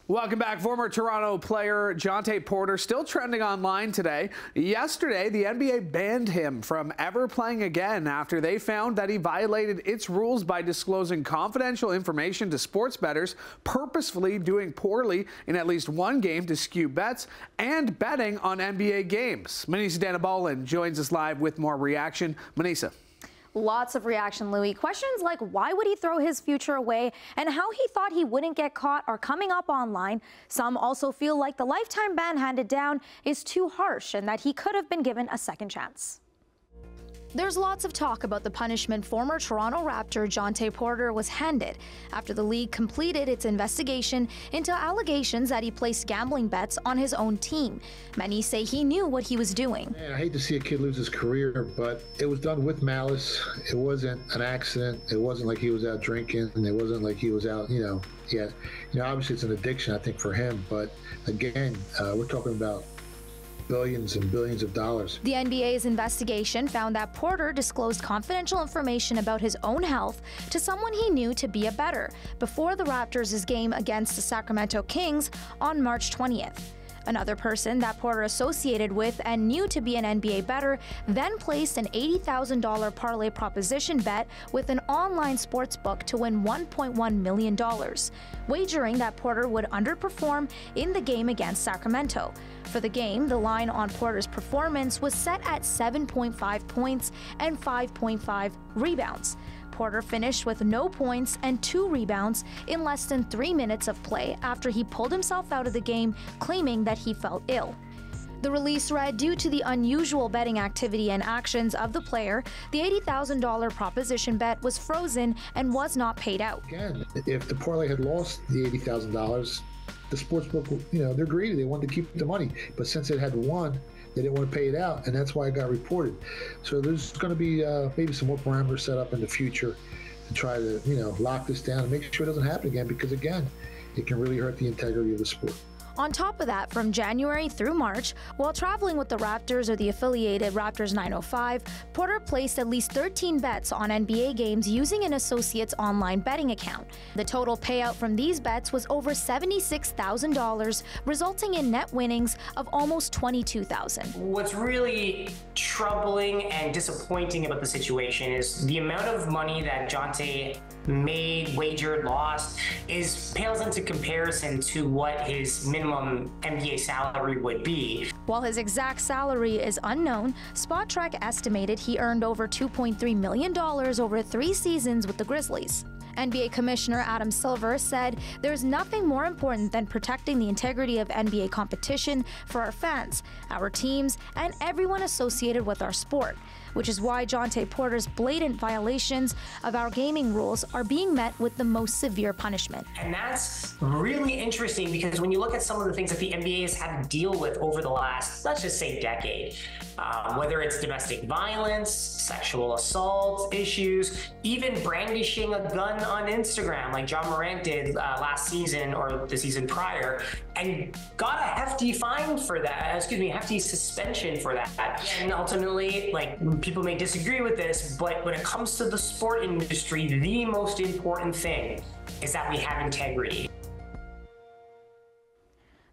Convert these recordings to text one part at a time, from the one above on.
Welcome back. Former Toronto player Jontay Porter still trending online today. Yesterday, the NBA banned him from ever playing again after they found that he violated its rules by disclosing confidential information to sports bettors, purposefully doing poorly in at least one game to skew bets, and betting on NBA games. Manisa Danabolan joins us live with more reaction. Manisa. Lots of reaction, Louis. Questions like why would he throw his future away and how he thought he wouldn't get caught are coming up online. Some also feel like the lifetime ban handed down is too harsh and that he could have been given a second chance. There's lots of talk about the punishment former Toronto Raptor Jontay Porter was handed after the league completed its investigation into allegations that he placed gambling bets on his own team. Many say he knew what he was doing. Man, I hate to see a kid lose his career, but it was done with malice. It wasn't an accident. It wasn't like he was out drinking, and it wasn't like he was out, obviously it's an addiction, I think, for him. But again, we're talking about billions and billions of dollars. The NBA's investigation found that Porter disclosed confidential information about his own health to someone he knew to be a bettor before the Raptors' game against the Sacramento Kings on March 20th. Another person that Porter associated with and knew to be an NBA bettor then placed an $80,000 parlay proposition bet with an online sports book to win $1.1 million, wagering that Porter would underperform in the game against Sacramento. For the game, the line on Porter's performance was set at 7.5 points and 5.5 rebounds. Porter finished with no points and 2 rebounds in less than 3 minutes of play after he pulled himself out of the game, claiming that he felt ill. The release read, due to the unusual betting activity and actions of the player, the $80,000 proposition bet was frozen and was not paid out. Again, if the parlay had lost the $80,000, the sportsbook, they're greedy. They wanted to keep the money. But since it had won, they didn't want to pay it out, and that's why it got reported. So there's going to be maybe some more parameters set up in the future to try to, lock this down and make sure it doesn't happen again, because, again, it can really hurt the integrity of the sport. On top of that, from January through March, while traveling with the Raptors or the affiliated Raptors 905, Porter placed at least 13 bets on NBA games using an associate's online betting account. The total payout from these bets was over $76,000, resulting in net winnings of almost $22,000. What's really troubling and disappointing about the situation is the amount of money that Jontay made, wagered, lost pales into comparison to what his minimum NBA salary would be. While his exact salary is unknown, SpotTrack estimated he earned over $2.3 million over 3 seasons with the Grizzlies. NBA Commissioner Adam Silver said, "There's nothing more important than protecting the integrity of NBA competition for our fans, our teams, and everyone associated with our sport, which is why Jontay Porter's blatant violations of our gaming rules are being met with the most severe punishment." And that's really interesting, because when you look at some of the things that the NBA has had to deal with over the last, let's just say, decade, whether it's domestic violence, sexual assault issues, even brandishing a gun on Instagram like John Morant did last season or the season prior, and got a hefty fine for that, hefty suspension for that. And ultimately, people may disagree with this, but when it comes to the sport industry, the most important thing is that we have integrity.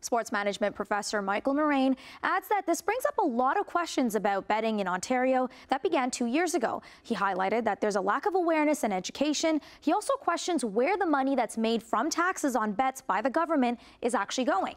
Sports management professor Michael Moraine adds that this brings up a lot of questions about betting in Ontario that began 2 years ago. He highlighted that there's a lack of awareness and education. He also questions where the money that's made from taxes on bets by the government is actually going.